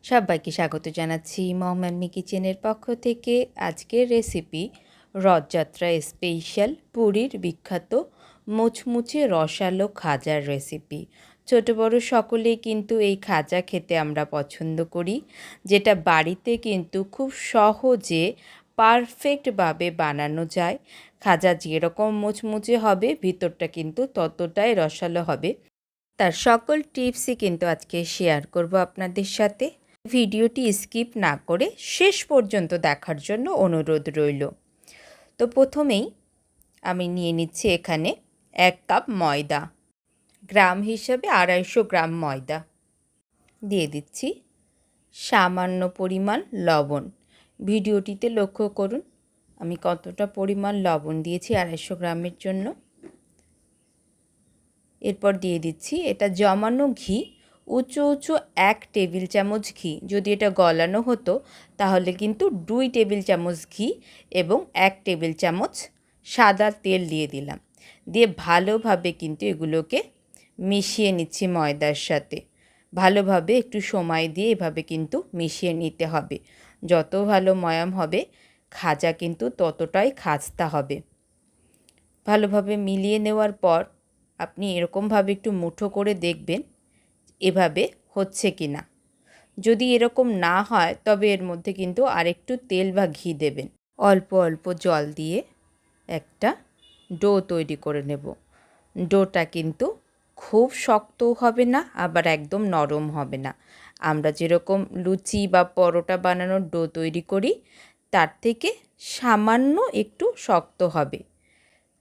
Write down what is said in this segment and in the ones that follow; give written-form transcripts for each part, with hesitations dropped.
সবাইকে স্বাগত জানাচ্ছি মৌমাম্মি কিচেনের পক্ষ থেকে। আজকের রেসিপি রথযাত্রা স্পেশাল পুরীর বিখ্যাত মুচমুচে রসালো খাজার রেসিপি। ছোট বড় সকলেই কিন্তু এই খাজা খেতে আমরা পছন্দ করি, যেটা বাড়িতে কিন্তু খুব সহজে পারফেক্টভাবে বানানো যায়। খাজা যেরকম মুচমুচে হবে, ভিতরটা কিন্তু ততটাই রসালো হবে। তার সকল টিপসই কিন্তু আজকে শেয়ার করব আপনাদের সাথে। ভিডিওটি স্কিপ না করে শেষ পর্যন্ত দেখার জন্য অনুরোধ রইল। তো প্রথমেই আমি নিয়ে নিচ্ছি এখানে 1 কাপ ময়দা, গ্রাম হিসাবে 250 গ্রাম ময়দা দিয়ে দিচ্ছি। সামান্য পরিমাণ লবণ, ভিডিওটিতে লক্ষ্য করুন আমি কতটা পরিমাণ লবণ দিয়েছি 250 গ্রামের জন্য। এরপর দিয়ে দিচ্ছি এটা জমানো ঘি, উঁচু উঁচু 1 টেবিল চামচ ঘি। যদি এটা গলানো হতো তাহলে কিন্তু 2 টেবিল চামচ ঘি এবং 1 টেবিল চামচ সাদা তেল দিয়ে দিলাম। দিয়ে ভালোভাবে কিন্তু এগুলোকে মিশিয়ে নিচ্ছি ময়দার সাথে। ভালোভাবে একটু সময় দিয়ে এভাবে কিন্তু মিশিয়ে নিতে হবে। যত ভালো ময়াম হবে খাজা কিন্তু ততটাই খাস্তা হবে। ভালোভাবে মিলিয়ে নেওয়ার পর আপনি এরকমভাবে একটু মুঠো করে দেখবেন এভাবে হচ্ছে কি না। যদি এরকম না হয় তবে এর মধ্যে কিন্তু আরেকটু তেল বা ঘি দেবেন। অল্প অল্প জল দিয়ে একটা ডো তৈরি করে নেব। ডোটা কিন্তু খুব শক্তও হবে না, আবার একদম নরম হবে না। আমরা যেরকম লুচি বা পরোটা বানানোর ডো তৈরি করি তার থেকে সামান্য একটু শক্ত হবে।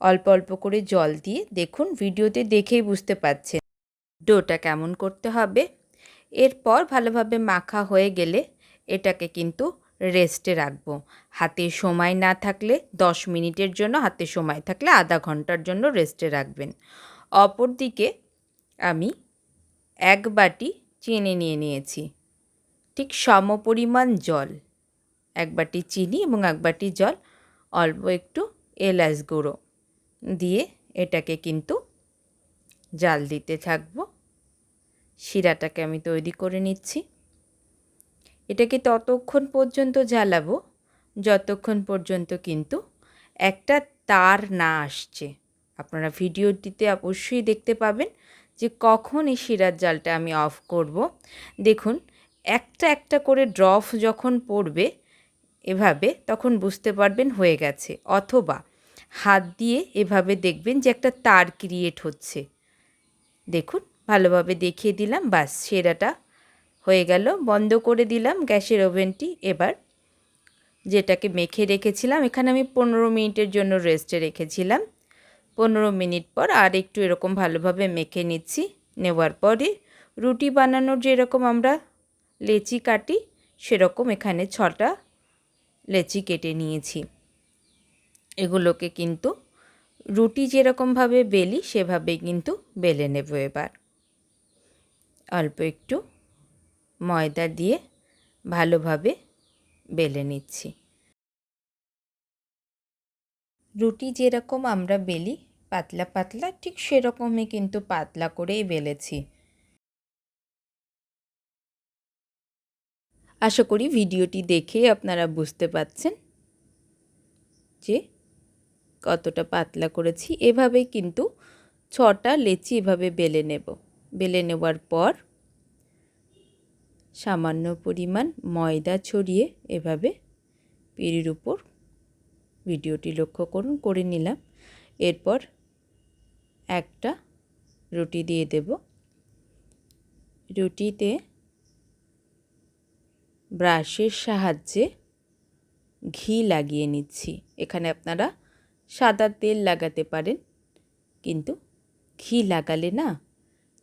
অল্প অল্প করে জল দিয়ে দেখুন, ভিডিওতে দেখেই বুঝতে পারছেন ডোটা কেমন করতে হবে। এরপর ভালোভাবে মাখা হয়ে গেলে এটাকে কিন্তু রেস্টে রাখবো। হাতে সময় না থাকলে 10 মিনিটের জন্য, হাতে সময় থাকলে আধা ঘন্টার জন্য রেস্টে রাখবেন। অপর দিকে আমি 1 বাটি চিনি নিয়ে নিয়েছি, ঠিক সমপরিমাণ জল। 1 বাটি চিনি এবং 1 বাটি জল, অল্প একটু এলাচ গুঁড়ো দিয়ে এটাকে কিন্তু জাল দিতে থাকবো। শিরাটাকে আমি তৈরি করে নিচ্ছি। এটাকে ততক্ষণ পর্যন্ত জ্বালাবো যতক্ষণ পর্যন্ত কিন্তু একটা তার না আসছে। আপনারা ভিডিওটিতে অবশ্যই দেখতে পাবেন যে কখন এই শিরার জালটা আমি অফ করব। দেখুন একটা একটা করে ড্রপ যখন পড়বে এভাবে, তখন বুঝতে পারবেন হয়ে গেছে। অথবা হাত দিয়ে এভাবে দেখবেন যে একটা তার ক্রিয়েট হচ্ছে। দেখুন ভালোভাবে দেখিয়ে দিলাম, বাস শিরাটা হয়ে গেল। বন্ধ করে দিলাম গ্যাসের ওভেনটি। এবার যেটাকে মেখে রেখেছিলাম, এখানে আমি 15 মিনিটের জন্য রেস্টে রেখেছিলাম। 15 মিনিট পর আর একটু এরকম ভালোভাবে মেখে নিচ্ছি। নেওয়ার পরে রুটি বানানোর যেরকম আমরা লেচি কাটি সেরকম এখানে 6টা লেচি কেটে নিয়েছি। এগুলোকে কিন্তু রুটি যেরকমভাবে বেলি সেভাবেই কিন্তু বেলে নেব। এবার অল্প একটু ময়দা দিয়ে ভালোভাবে বেলে নিচ্ছি। রুটি যেরকম আমরা বেলি পাতলা পাতলা, ঠিক সেরকমই কিন্তু পাতলা করেই বেলেছি। আশা করি ভিডিওটি দেখে আপনারা বুঝতে পাচ্ছেন যে কতটা পাতলা করেছি। এভাবেই কিন্তু 6টা লেচি এভাবে বেলে নেব। বেলে নেওয়ার পর সামান্য পরিমাণ ময়দা ছড়িয়ে এভাবে পিঁড়ির উপর, ভিডিওটি লক্ষ্য করুন, করে নিলাম। এরপর একটা রুটি দিয়ে দেব। রুটিতে ব্রাশের সাহায্যে ঘি লাগিয়ে নিচ্ছি। এখানে আপনারা সাদা তেল লাগাতে পারেন, কিন্তু ঘি লাগালে না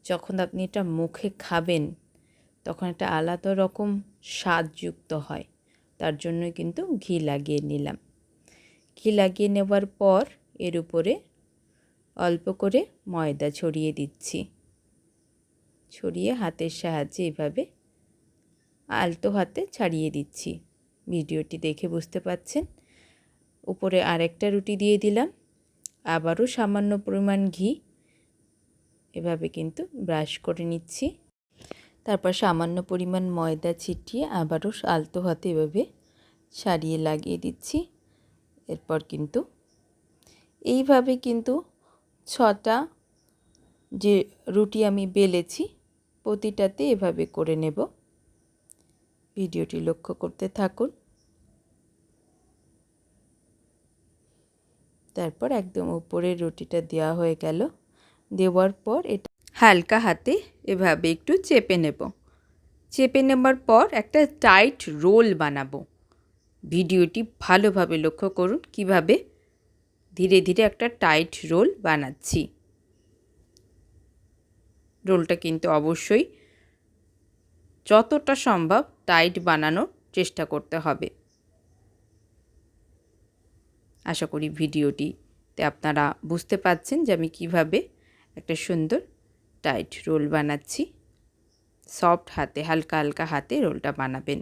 যখন আপনি এটা মুখে খাবেন তখন একটা আলাদা রকম স্বাদযুক্ত হয়। তার জন্য কিন্তু ঘি লাগিয়ে নিলাম। ঘি লাগিয়ে নেওয়ার পর এর উপরে অল্প করে ময়দা ছড়িয়ে দিচ্ছি। ছড়িয়ে হাতের সাহায্যে এভাবে আলতো হাতে ছাড়িয়ে দিচ্ছি। ভিডিওটি দেখে বুঝতে পাচ্ছেন। উপরে আরেকটা রুটি দিয়ে দিলাম, আবারও সামান্য পরিমাণ ঘি এভাবে কিন্তু ব্রাশ করে নিচ্ছি। তারপর সামান্য পরিমাণ ময়দা ছিটিয়ে আবারও আলতো হাতে এভাবে সারিয়ে লাগিয়ে দিচ্ছি। এরপর কিন্তু এইভাবে কিন্তু 6টা যে রুটি আমি বেলেছি প্রতিটাতে এভাবে করে নেব। ভিডিওটি লক্ষ্য করতে থাকুন। তারপর একদম উপরের রুটিটা দেওয়া হয়ে গেল। দেওয়ার পর এটা হালকা হাতে এভাবে একটু চেপে নেব। চেপে নেবার পর একটা টাইট রোল বানাবো। ভিডিওটি ভালোভাবে লক্ষ্য করুন কিভাবে ধীরে ধীরে একটা টাইট রোল বানাচ্ছি। রোলটা কিন্তু অবশ্যই যতটা সম্ভব টাইট বানানোর চেষ্টা করতে হবে। আশা করি ভিডিওটিতে আপনারা বুঝতে পারছেন যে আমি কিভাবে একটা সুন্দর টাইট রোল বানাচ্ছি। সফট হাতে হালকা হালকা হাতে রোলটা বানাবেন।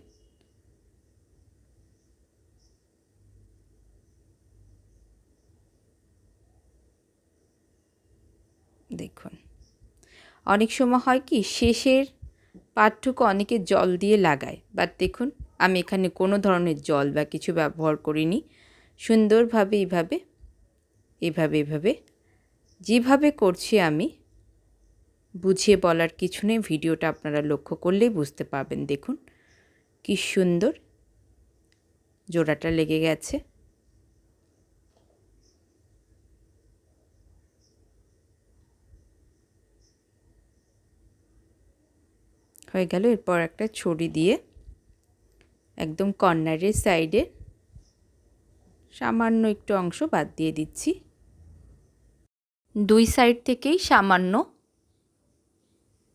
দেখুন, অনেক সময় হয় কি শেষের পাটটুকু অনেকে জল দিয়ে লাগায়, বাট দেখুন আমি এখানে কোনো ধরনের জল বা কিছু ব্যবহার করিনি। সুন্দরভাবে এভাবে যেভাবে করছি আমি বুঝিয়ে বলার কিছু নেই, ভিডিওটা আপনারা লক্ষ্য করলেই বুঝতে পারবেন। দেখুন কি সুন্দর জোড়াটা লেগে গেছে। হয়ে গেল। এরপর একটা ছুরি দিয়ে একদম কর্নারের সাইডে সামান্য একটু অংশ বাদ দিয়ে দিচ্ছি। দুই সাইড থেকেই সামান্য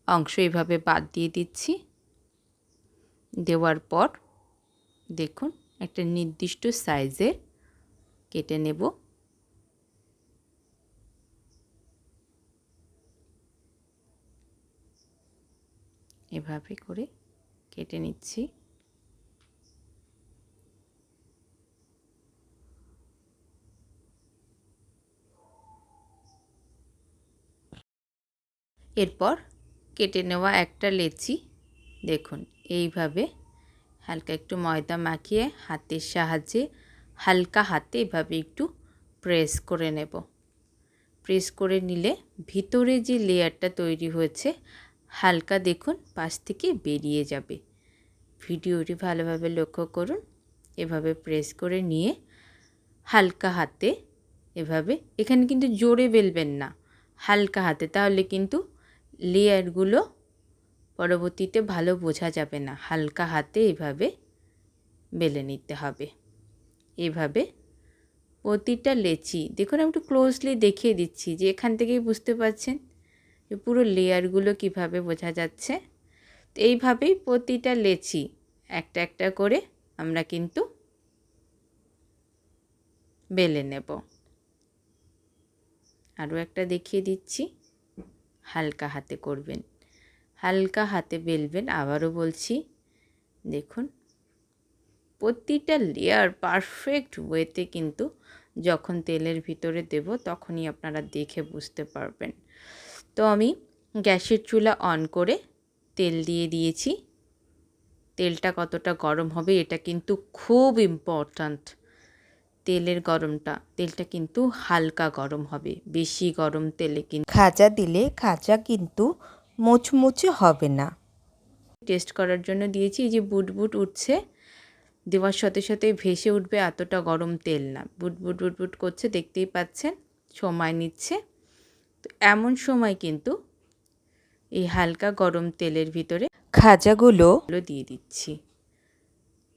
অংশ এভাবে বাদ দিয়ে দিচ্ছি। দেওয়ার পর দেখুন একটা নির্দিষ্ট সাইজের কেটে নেব। এভাবে করে কেটে নিচ্ছি। এরপর কেটে নেওয়া একটা লেচি দেখুন এইভাবে হালকা একটু ময়দা মাখিয়ে হাতের সাহায্যে হালকা হাতে এভাবে একটু প্রেস করে নেব। প্রেস করে নিলে ভিতরে যে লেয়ারটা তৈরি হয়েছে হালকা দেখুন পাশ থেকে বেরিয়ে যাবে। ভিডিওটি ভালোভাবে লক্ষ্য করুন। এভাবে প্রেস করে নিয়ে হালকা হাতে এভাবে, এখানে কিন্তু জোরে বেলবেন না, হালকা হাতে, তাহলে কিন্তু লেয়ারগুলো পরবর্তীতে ভালো বোঝা যাবে না। হালকা হাতে এভাবে বেলে নিতে হবে। এভাবে প্রতিটা লেচি দেখুন, আমি একটু ক্লোজলি দেখিয়ে দিচ্ছি যে এখান থেকেই বুঝতে পারছেন যে পুরো লেয়ারগুলো কিভাবে বোঝা যাচ্ছে। তো এইভাবেই প্রতিটা লেচি একটা একটা করে আমরা কিন্তু বেলে নেব। আরও একটা দেখিয়ে দিচ্ছি, হালকা হাতে করবেন, হালকা হাতে বেলবেন। আবারও বলছি দেখুন প্রতিটা লেয়ার পারফেক্ট ওয়েতে কিন্তু যখন তেলের ভিতরে দেব তখনই আপনারা দেখে বুঝতে পারবেন। তো আমি গ্যাসের চুলা অন করে তেল দিয়ে দিয়েছি। তেলটা কতটা গরম হবে এটা কিন্তু খুব ইম্পর্ট্যান্ট। তেলটা কিন্তু হালকা গরম হবে, বেশি গরম তেলে কিন্তু খাজা দিলে খাজা কিন্তু মুচমুচে হবে না। টেস্ট করার জন্য দিয়েছি, এই যে বুট বুট উঠছে, দেওয়ার সাথে সাথে ভেসে উঠবে, এতটা গরম তেল না, বুট বুট বুট বুট করছে, দেখতেই পাচ্ছেন, সময় নিচ্ছে। তো এমন সময় কিন্তু এই হালকা গরম তেলের ভিতরে খাজাগুলো দিয়ে দিচ্ছি।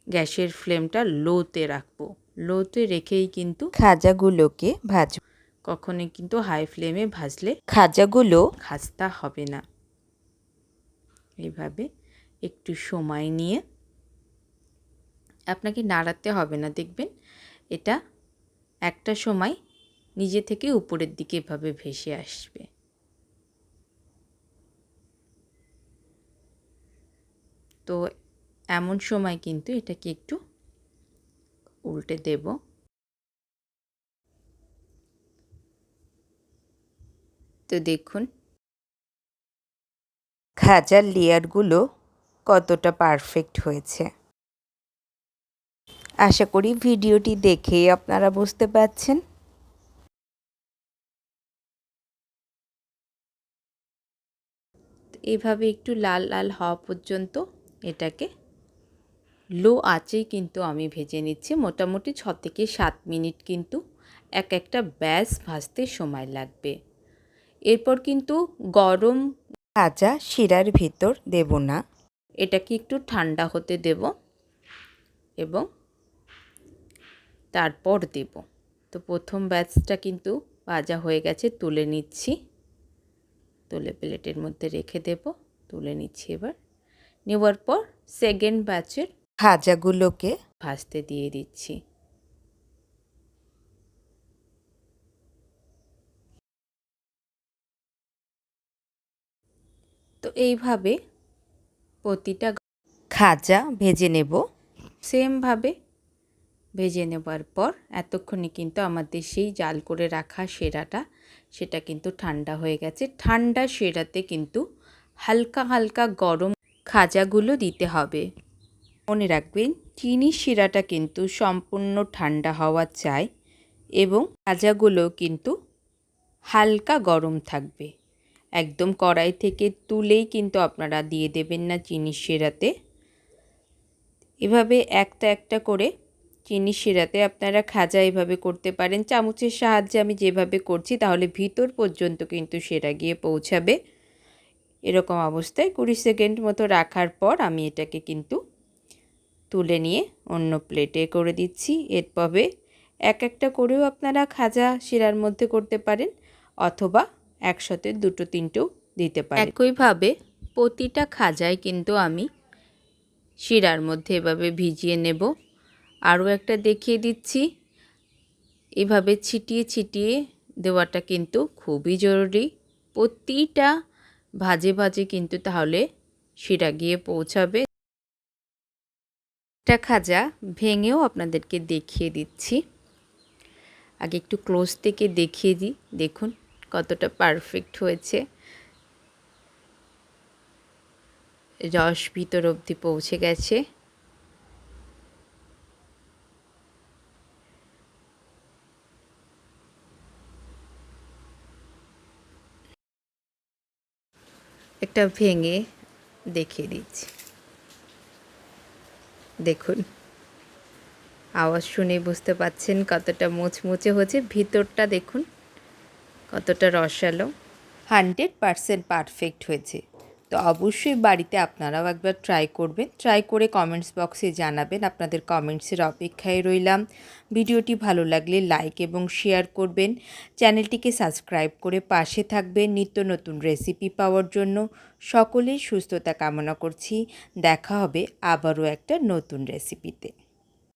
গ্যাসের ফ্লেমটা লোতে রাখবো, লোতে রেখেই কিন্তু খাজাগুলোকে ভাজব। কখনোই কিন্তু হাই ফ্লেমে ভাজলে খাজাগুলো খাস্তা হবে না। এইভাবে একটু সময় নিয়ে আপনাকে নাড়াতে হবে না, দেখবেন এটা একটা সময় নিজে থেকে উপরের দিকে এভাবে ভেসে আসবে। তো এমন সময় কিন্তু এটাকে একটু উল্টে দেব। তো দেখুন ভাজার লেয়ারগুলো কতটা পারফেক্ট হয়েছে। আশা করি ভিডিওটি দেখেই আপনারা বুঝতে পারছেন। এভাবে একটু লাল লাল হওয়া পর্যন্ত এটাকে লো আঁচেই কিন্তু আমি ভেজে নিচ্ছি। মোটামুটি 6 থেকে 7 মিনিট কিন্তু এক একটা ব্যাস ভাজতে সময় লাগবে। এরপর কিন্তু গরম ভাজা শিরার ভিতর দেব না, এটাকে একটু ঠান্ডা হতে দেব এবং তারপর দেব। তো প্রথম ব্যাচটা কিন্তু ভাজা হয়ে গেছে, তুলে নিচ্ছি। তুলে প্লেটের মধ্যে রেখে দেব। তুলে নিচ্ছি এবার। নেওয়ার পর সেকেন্ড ব্যাচের ভাজাগুলোকে ভাজতে দিয়ে দিচ্ছি। তো এইভাবে প্রতিটা খাজা ভেজে নেব। সেমভাবে ভেজে নেবার পর এতক্ষণে কিন্তু আমাদের সেই জাল করে রাখা শিরাটা সেটা কিন্তু ঠান্ডা হয়ে গেছে। ঠান্ডা শিরাতে কিন্তু হালকা হালকা গরম খাজাগুলো দিতে হবে। মনে রাখবেন চিনি শিরাটা কিন্তু সম্পূর্ণ ঠান্ডা হওয়া চাই এবং খাজাগুলো কিন্তু হালকা গরম থাকবে। একদম কড়াই থেকে তুলেই কিন্তু আপনারা দিয়ে দেবেন না চিনি শিরাতে। এভাবে একটা একটা করে চিনি শিরাতে আপনারা খাজা এভাবে করতে পারেন। চামচের সাহায্যে আমি যেভাবে করছি তাহলে ভিতর পর্যন্ত কিন্তু শিরা গিয়ে পৌঁছাবে। এরকম অবস্থায় 20 সেকেন্ড মতো রাখার পর আমি এটাকে কিন্তু তুলে নিয়ে অন্য প্লেটে করে দিচ্ছি। এরপরে এক একটা করেও আপনারা খাজা শিরার মধ্যে করতে পারেন অথবা একসাথে দুটো তিনটেও দিতে পারেন। একইভাবে প্রতিটা খাজায় কিন্তু আমি শিরার মধ্যে এভাবে ভিজিয়ে নেব। আরও একটা দেখিয়ে দিচ্ছি। এভাবে ছিটিয়ে ছিটিয়ে দেওয়াটা কিন্তু খুবই জরুরি। প্রতিটা ভাজে ভাজে কিন্তু তাহলে শিরা গিয়ে পৌঁছাবে। একটা খাজা ভেঙেও আপনাদেরকে দেখিয়ে দিচ্ছি। আগে একটু ক্লোজ থেকে দেখিয়ে দিই। দেখুন কতটা পারফেক্ট হয়েছে। রস ভিতর অবধি পৌঁছে গেছে। একটা ভেঙে দেখিয়ে দিচ্ছি। দেখুন আওয়াজ শুনে বুঝতে পাচ্ছেন কতটা মুচমুচে হয়েছে। ভিতরটা দেখুন কতটা রসালো। 100% পারফেক্ট হয়েছে। তো অবশ্যই বাড়িতে আপনারাও একবার ট্রাই করবেন। ট্রাই করে কমেন্টস বক্সে জানাবেন। আপনাদের কমেন্টসের অপেক্ষায় রইলাম। ভিডিওটি ভালো লাগলে লাইক এবং শেয়ার করবেন। চ্যানেলটিকে সাবস্ক্রাইব করে পাশে থাকবেন নিত্য নতুন রেসিপি পাওয়ার জন্য। সকলের সুস্থতা কামনা করছি। দেখা হবে আবারও একটা নতুন রেসিপিতে।